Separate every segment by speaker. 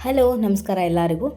Speaker 1: Hello ನಮಸ್ಕಾರ ಎಲ್ಲರಿಗೂ.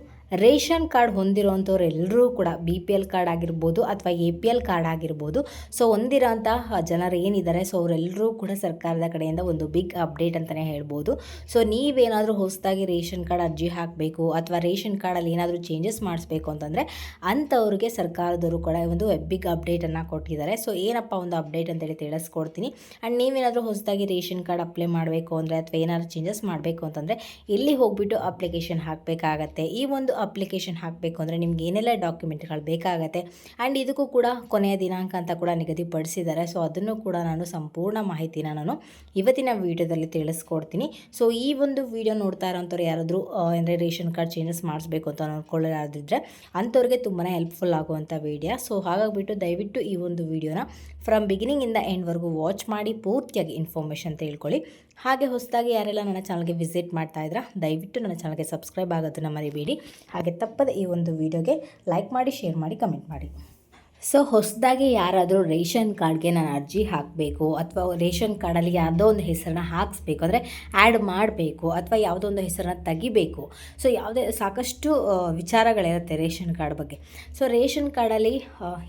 Speaker 1: Ration card ಹೊಂದಿರುವಂಥವ್ರು ಎಲ್ಲರೂ ಕೂಡ BPL ಕಾರ್ಡ್ ಆಗಿರ್ಬೋದು ಅಥವಾ APL ಕಾರ್ಡ್ ಆಗಿರ್ಬೋದು. ಸೊ ಹೊಂದಿರೋಂಥ ಜನರು ಏನಿದ್ದಾರೆ, ಸೊ ಅವರೆಲ್ಲರೂ ಕೂಡ ಸರ್ಕಾರದ ಕಡೆಯಿಂದ ಒಂದು ಬಿಗ್ ಅಪ್ಡೇಟ್ ಅಂತಲೇ ಹೇಳ್ಬೋದು. ಸೊ ನೀವೇನಾದರೂ ಹೊಸದಾಗಿ ರೇಷನ್ ಕಾರ್ಡ್ ಅರ್ಜಿ ಹಾಕಬೇಕು ಅಥವಾ ರೇಷನ್ ಕಾರ್ಡಲ್ಲಿ ಏನಾದರೂ ಚೇಂಜಸ್ ಮಾಡಿಸ್ಬೇಕು ಅಂತಂದರೆ ಅಂಥವ್ರಿಗೆ ಸರ್ಕಾರದವರು ಕೂಡ ಒಂದು ಬಿಗ್ ಅಪ್ಡೇಟನ್ನು ಕೊಟ್ಟಿದ್ದಾರೆ. ಸೊ ಏನಪ್ಪ ಒಂದು ಅಪ್ಡೇಟ್ ಅಂತೇಳಿ ತಿಳಿಸ್ಕೊಡ್ತೀನಿ. ಆ್ಯಂಡ್ ನೀವೇನಾದರೂ ಹೊಸದಾಗಿ ರೇಷನ್ ಕಾರ್ಡ್ ಅಪ್ಲೈ ಮಾಡಬೇಕು ಅಂದರೆ ಅಥವಾ ಏನಾದರೂ ಚೇಂಜಸ್ ಮಾಡಬೇಕು ಅಂತಂದರೆ ಇಲ್ಲಿ ಹೋಗ್ಬಿಟ್ಟು ಅಪ್ಲಿಕೇಶನ್ ಹಾಕಬೇಕಾಗತ್ತೆ. ಈ ಒಂದು ಅಪ್ಲಿಕೇಶನ್ ಹಾಕಬೇಕು ಅಂದರೆ ನಿಮ್ಗೆ ಏನೆಲ್ಲ ಡಾಕ್ಯುಮೆಂಟ್ಗಳು ಬೇಕಾಗತ್ತೆ ಆ್ಯಂಡ್ ಇದಕ್ಕೂ ಕೂಡ ಕೊನೆಯ ದಿನಾಂಕ ಅಂತ ಕೂಡ ನಿಗದಿಪಡಿಸಿದ್ದಾರೆ. ಸೊ ಅದನ್ನು ಕೂಡ ನಾನು ಸಂಪೂರ್ಣ ಮಾಹಿತಿನ ನಾನು ಇವತ್ತಿನ ವೀಡಿಯೋದಲ್ಲಿ ತಿಳಿಸ್ಕೊಡ್ತೀನಿ. ಸೊ ಈ ಒಂದು ವಿಡಿಯೋ ನೋಡ್ತಾ ಇರೋಂಥವ್ರು ಯಾರಾದರೂ ಅಂದರೆ ರೇಷನ್ ಕಾರ್ಡ್ ಚೇಂಜಸ್ ಮಾಡಿಸ್ಬೇಕು ಅಂತ ಅಂದ್ಕೊಳ್ಳೋದಿದ್ರೆ ಅಂಥವ್ರಿಗೆ ತುಂಬಾ ಹೆಲ್ಪ್ಫುಲ್ ಆಗುವಂಥ ವೀಡಿಯೋ. ಸೊ ಹಾಗಾಗಿಬಿಟ್ಟು ದಯವಿಟ್ಟು ಈ ಒಂದು ವಿಡಿಯೋನ ಫ್ರಮ್ ಬಿಗಿನಿಂಗಿಂದ ಎಂಡ್ವರೆಗೂ ವಾಚ್ ಮಾಡಿ ಪೂರ್ತಿಯಾಗಿ ಇನ್ಫಾರ್ಮೇಷನ್ ತಿಳ್ಕೊಳ್ಳಿ. ಹಾಗೆ ಹೊಸದಾಗಿ ಯಾರೆಲ್ಲ ನನ್ನ ಚಾನಲ್ಗೆ ವಿಸಿಟ್ ಮಾಡ್ತಾ ಇದ್ದೀರಾ ದಯವಿಟ್ಟು ನನ್ನ ಚಾನಲ್ಗೆ ಸಬ್ಸ್ಕ್ರೈಬ್ ಆಗೋದನ್ನು ಮರಿಬೇಡಿ. ಹಾಗೆ ತಪ್ಪದೆ ಈ ಒಂದು ವಿಡಿಯೋಗೆ ಲೈಕ್ ಮಾಡಿ, ಶೇರ್ ಮಾಡಿ, ಕಮೆಂಟ್ ಮಾಡಿ. ಸೊ ಹೊಸದಾಗಿ ಯಾರಾದರೂ ರೇಷನ್ ಕಾರ್ಡ್ಗೆ ನಾನು ಅರ್ಜಿ ಹಾಕಬೇಕು ಅಥವಾ ರೇಷನ್ ಕಾರ್ಡಲ್ಲಿ ಯಾವುದೋ ಒಂದು ಹೆಸರನ್ನ ಹಾಕಿಸ್ಬೇಕು ಅಂದರೆ ಆ್ಯಡ್ ಮಾಡಬೇಕು ಅಥವಾ ಯಾವುದೋ ಒಂದು ಹೆಸರನ್ನ ತೆಗಿಬೇಕು. ಸೊ ಯಾವುದೇ ಸಾಕಷ್ಟು ವಿಚಾರಗಳಿರುತ್ತೆ ರೇಷನ್ ಕಾರ್ಡ್ ಬಗ್ಗೆ. ಸೊ ರೇಷನ್ ಕಾರ್ಡಲ್ಲಿ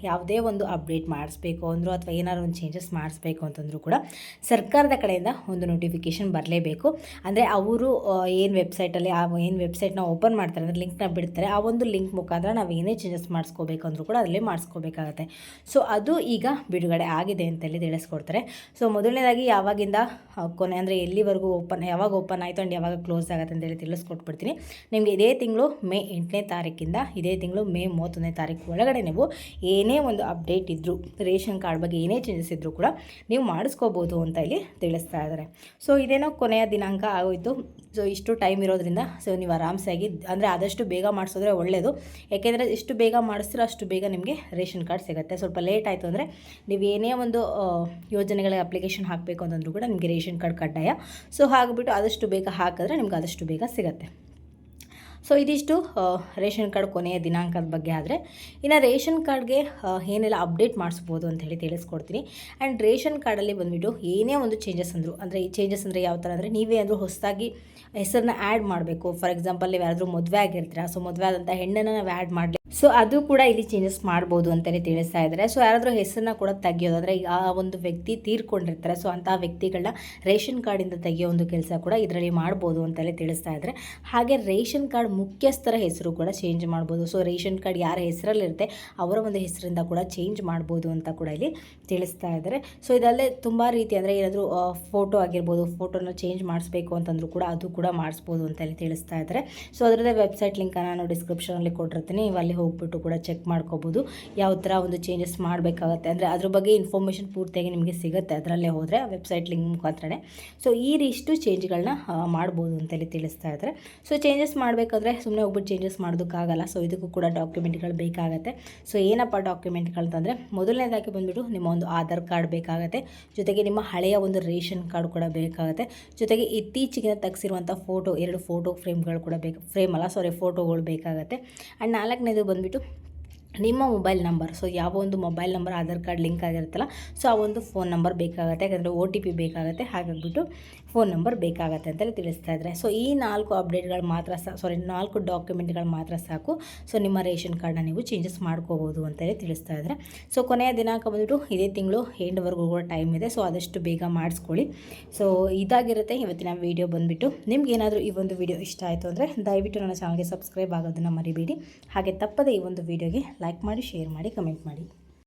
Speaker 1: ಯಾವುದೇ ಒಂದು ಅಪ್ಡೇಟ್ ಮಾಡಿಸ್ಬೇಕು ಅಂದರೂ ಅಥವಾ ಏನಾದ್ರು ಒಂದು ಚೇಂಜಸ್ ಮಾಡಿಸ್ಬೇಕು ಅಂತಂದರೂ ಕೂಡ ಸರ್ಕಾರದ ಕಡೆಯಿಂದ ಒಂದು ನೋಟಿಫಿಕೇಷನ್ ಬರಲೇಬೇಕು. ಅಂದರೆ ಅವರು ಏನು ವೆಬ್ಸೈಟಲ್ಲಿ ಏನು ವೆಬ್ಸೈಟ್ನ ಓಪನ್ ಮಾಡ್ತಾರೆ ಅಂದರೆ ಲಿಂಕ್ನ ಬಿಡ್ತಾರೆ, ಆ ಒಂದು ಲಿಂಕ್ ಮುಖಾಂತರ ನಾವು ಏನೇ ಚೇಂಜಸ್ ಮಾಡಿಸ್ಕೋಬೇಕು ಅಂದರೂ ಕೂಡ ಅಲ್ಲೇ ಮಾಡಿಸ್ಕೋಬೇಕು. ಸೊ ಅದು ಈಗ ಬಿಡುಗಡೆ ಆಗಿದೆ ಅಂತೇಳಿ ತಿಳಿಸ್ಕೊಡ್ತಾರೆ. ಸೊ ಮೊದಲನೇದಾಗಿ ಯಾವಾಗಿಂದ ಕೊನೆ ಅಂದರೆ ಎಲ್ಲಿವರೆಗೂ ಯಾವಾಗ ಓಪನ್ ಆಯಿತು ಆ್ಯಂಡ್ ಯಾವಾಗ ಕ್ಲೋಸ್ ಆಗುತ್ತೆ ಅಂತೇಳಿ ತಿಳಿಸ್ಕೊಟ್ಬಿಡ್ತೀನಿ. ನಿಮಗೆ ಇದೇ ತಿಂಗಳು ಮೇ 8ನೇ ತಾರೀಕಿಂದ ಇದೇ ತಿಂಗಳು ಮೇ 31ನೇ ತಾರೀಕು ಒಳಗಡೆ ನೀವು ಏನೇ ಒಂದು ಅಪ್ಡೇಟ್ ಇದ್ದರೂ ರೇಷನ್ ಕಾರ್ಡ್ ಬಗ್ಗೆ ಏನೇ ಚೇಂಜಸ್ ಇದ್ದರೂ ಕೂಡ ನೀವು ಮಾಡಿಸ್ಕೋಬೋದು ಅಂತ ಇಲ್ಲಿ ತಿಳಿಸ್ತಾ ಇದ್ದಾರೆ. ಸೊ ಇದೇನೋ ಕೊನೆಯ ದಿನಾಂಕ ಆಗೋಯಿತು. ಸೊ ಇಷ್ಟು ಟೈಮ್ ಇರೋದ್ರಿಂದ ಸೊ ನೀವು ಆರಾಮ್ಸಾಗಿ ಅಂದರೆ ಆದಷ್ಟು ಬೇಗ ಮಾಡಿಸಿದ್ರೆ ಒಳ್ಳೆಯದು. ಯಾಕೆಂದರೆ ಎಷ್ಟು ಬೇಗ ಮಾಡಿಸ್ತೀರೋ ಅಷ್ಟು ಬೇಗ ನಿಮಗೆ ರೇಷನ್ ಕಾರ್ಡ್ ಸಿಗುತ್ತೆ. ಸ್ವಲ್ಪ ಲೇಟ್ ಆಯಿತು ಅಂದರೆ ನೀವು ಏನೇ ಒಂದು ಯೋಜನೆಗಳಿಗೆ ಅಪ್ಲಿಕೇಶನ್ ಹಾಕಬೇಕು ಅಂತಂದ್ರೂ ಕೂಡ ನಿಮಗೆ ರೇಷನ್ ಕಾರ್ಡ್ ಕಡ್ಡಾಯ. ಸೊ ಹಾಗಿಬಿಟ್ಟು ಆದಷ್ಟು ಬೇಗ ಹಾಕಿದ್ರೆ ನಿಮ್ಗೆ ಆದಷ್ಟು ಬೇಗ ಸಿಗುತ್ತೆ. ಸೊ ಇದಿಷ್ಟು ರೇಷನ್ ಕಾರ್ಡ್ ಕೊನೆಯ ದಿನಾಂಕದ ಬಗ್ಗೆ. ಆದರೆ ಇನ್ನು ರೇಷನ್ ಕಾರ್ಡ್ಗೆ ಏನೆಲ್ಲ ಅಪ್ಡೇಟ್ ಮಾಡಿಸ್ಬೋದು ಅಂತ ಹೇಳಿ ತಿಳಿಸ್ಕೊಡ್ತೀನಿ. ಆ್ಯಂಡ್ ರೇಷನ್ ಕಾರ್ಡಲ್ಲಿ ಬಂದುಬಿಟ್ಟು ಏನೇ ಒಂದು ಚೇಂಜಸ್ ಅಂದರು ಅಂದರೆ ಈ ಚೇಂಜಸ್ ಅಂದರೆ ಯಾವ ಥರ ಅಂದರೆ ನೀವೇ ಅಂದರೂ ಹೊಸದಾಗಿ ಹೆಸರನ್ನ ಆ್ಯಡ್ ಮಾಡಬೇಕು. ಫಾರ್ ಎಕ್ಸಾಂಪಲ್ ನೀವು ಯಾರಾದರೂ ಮದುವೆ ಆಗಿರ್ತೀರಾ, ಸೊ ಮದುವೆ ಆದಂಥ ಹೆಣ್ಣನ್ನು ನಾವು ಆ್ಯಡ್ ಮಾಡಲಿ, ಸೊ ಅದು ಕೂಡ ಇಲ್ಲಿ ಚೇಂಜಸ್ ಮಾಡ್ಬೋದು ಅಂತಲೇ ತಿಳಿಸ್ತಾ ಇದ್ದಾರೆ. ಸೊ ಯಾರಾದರೂ ಹೆಸರನ್ನ ಕೂಡ ತೆಗಿಯೋದಾದರೆ ಈಗ ಆ ಒಂದು ವ್ಯಕ್ತಿ ತೀರ್ಕೊಂಡಿರ್ತಾರೆ, ಸೊ ಅಂತಹ ವ್ಯಕ್ತಿಗಳನ್ನ ರೇಷನ್ ಕಾರ್ಡಿಂದ ತೆಗಿಯೋ ಒಂದು ಕೆಲಸ ಕೂಡ ಇದರಲ್ಲಿ ಮಾಡ್ಬೋದು ಅಂತಲೇ ತಿಳಿಸ್ತಾ ಇದ್ದಾರೆ. ಹಾಗೆ ರೇಷನ್ ಕಾರ್ಡ್ ಮುಖ್ಯಸ್ಥರ ಹೆಸರು ಕೂಡ ಚೇಂಜ್ ಮಾಡ್ಬೋದು. ಸೊ ರೇಷನ್ ಕಾರ್ಡ್ ಯಾರ ಹೆಸರಲ್ಲಿರುತ್ತೆ ಅವರ ಒಂದು ಹೆಸರಿಂದ ಕೂಡ ಚೇಂಜ್ ಮಾಡ್ಬೋದು ಅಂತ ಕೂಡ ಇಲ್ಲಿ ತಿಳಿಸ್ತಾ ಇದ್ದಾರೆ. ಸೊ ಇದಲ್ಲೇ ತುಂಬ ರೀತಿ ಅಂದರೆ ಏನಾದರೂ ಫೋಟೋ ಆಗಿರ್ಬೋದು, ಫೋಟೋನ ಚೇಂಜ್ ಮಾಡಿಸ್ಬೇಕು ಅಂತಂದರೂ ಕೂಡ ಅದು ಕೂಡ ಮಾಡಿಸ್ಬೋದು ಅಂತಲೇ ತಿಳಿಸ್ತಾ ಇದ್ದಾರೆ. ಸೊ ಅದರದ್ದೇ ವೆಬ್ಸೈಟ್ ಲಿಂಕನ್ನು ನಾನು ಡಿಸ್ಕ್ರಿಪ್ಷನಲ್ಲಿ ಕೊಟ್ಟಿರ್ತೀನಿ, ನೀವು ಅಲ್ಲಿ ಹೋಗ್ಬಿಟ್ಟು ಕೂಡ ಚೆಕ್ ಮಾಡ್ಕೋಬೋದು ಯಾವ ಥರ ಒಂದು ಚೇಂಜಸ್ ಮಾಡಬೇಕಾಗತ್ತೆ ಅಂದರೆ ಅದ್ರ ಬಗ್ಗೆ ಇನ್ಫಾರ್ಮೇಷನ್ ಪೂರ್ತಿಯಾಗಿ ನಿಮಗೆ ಸಿಗುತ್ತೆ ಅದರಲ್ಲೇ ಹೋದರೆ ವೆಬ್ಸೈಟ್ ಲಿಂಕ್ ಮುಖಾಂತರನೇ. ಸೊ ಈ ರೀಷ್ಟು ಚೇಂಜ್ಗಳನ್ನ ಮಾಡ್ಬೋದು ಅಂತೇಳಿ ತಿಳಿಸ್ತಾ ಇದ್ದಾರೆ. ಸೊ ಚೇಂಜಸ್ ಮಾಡಬೇಕಾದ್ರೆ ಸುಮ್ಮನೆ ಹೋಗ್ಬಿಟ್ಟು ಚೇಂಜಸ್ ಮಾಡೋದಕ್ಕಾಗಲ್ಲ. ಸೊ ಇದಕ್ಕೂ ಕೂಡ ಡಾಕ್ಯುಮೆಂಟ್ಗಳು ಬೇಕಾಗುತ್ತೆ. ಸೊ ಏನಪ್ಪ ಡಾಕ್ಯುಮೆಂಟ್ಗಳಂತಂದರೆ ಮೊದಲನೇದಾಗಿ ಬಂದುಬಿಟ್ಟು ನಿಮ್ಮ ಒಂದು ಆಧಾರ್ ಕಾರ್ಡ್ ಬೇಕಾಗುತ್ತೆ, ಜೊತೆಗೆ ನಿಮ್ಮ ಹಳೆಯ ಒಂದು ರೇಷನ್ ಕಾರ್ಡ್ ಕೂಡ ಬೇಕಾಗುತ್ತೆ, ಜೊತೆಗೆ ಇತ್ತೀಚೆಗೆ ತೆಗೆಸಿರುವಂಥ ಫೋಟೋ 2 ಫೋಟೋ ಫ್ರೇಮ್ಗಳು ಕೂಡ ಫೋಟೋಗಳು ಬೇಕಾಗುತ್ತೆ. ಆ್ಯಂಡ್ 4ನೇದು ಬಂದುಬಿಟ್ಟು ನಿಮ್ಮ ಮೊಬೈಲ್ ನಂಬರ್. ಸೊ ಯಾವ ಒಂದು mobile number Aadhaar card link ಆಗಿರುತ್ತಲ್ಲ, ಸೊ ಆ ಒಂದು ಫೋನ್ ನಂಬರ್ ಬೇಕಾಗುತ್ತೆ, ಯಾಕಂದರೆ OTP ಬೇಕಾಗುತ್ತೆ, ಹಾಗಾಗಿಬಿಟ್ಟು ಫೋನ್ ನಂಬರ್ ಬೇಕಾಗುತ್ತೆ ಅಂತೇಳಿ ತಿಳಿಸ್ತಾ ಇದ್ದಾರೆ. ಸೊ ಈ 4 ಅಪ್ಡೇಟ್ಗಳು ಮಾತ್ರ 4 ಡಾಕ್ಯುಮೆಂಟ್ಗಳು ಮಾತ್ರ ಸಾಕು. ಸೊ ನಿಮ್ಮ ರೇಷನ್ ಕಾರ್ಡ್ನ ನೀವು ಚೇಂಜಸ್ ಮಾಡ್ಕೋಬೋದು ಅಂತೇಳಿ ತಿಳಿಸ್ತಾ ಇದ್ದಾರೆ. ಸೊ ಕೊನೆಯ ದಿನಾಂಕ ಬಂದುಬಿಟ್ಟು ಇದೇ ತಿಂಗಳು ಎಂಡ್ವರೆಗೂ ಕೂಡ ಟೈಮ್ ಇದೆ. ಸೊ ಆದಷ್ಟು ಬೇಗ ಮಾಡಿಸ್ಕೊಳ್ಳಿ. ಸೊ ಇದಾಗಿರುತ್ತೆ ಇವತ್ತಿನ ವೀಡಿಯೋ ಬಂದುಬಿಟ್ಟು. ನಿಮ್ಗೆ ಏನಾದರೂ ಈ ಒಂದು ವಿಡಿಯೋ ಇಷ್ಟ ಆಯಿತು ಅಂದರೆ ದಯವಿಟ್ಟು ನನ್ನ ಚಾನಲ್ಗೆ ಸಬ್ಸ್ಕ್ರೈಬ್ ಆಗೋದನ್ನು ಮರಿಬೇಡಿ. ಹಾಗೆ ತಪ್ಪದೆ ಈ ಒಂದು ವಿಡಿಯೋಗೆ ಲೈಕ್ ಮಾಡಿ, ಶೇರ್ ಮಾಡಿ, ಕಮೆಂಟ್ ಮಾಡಿ.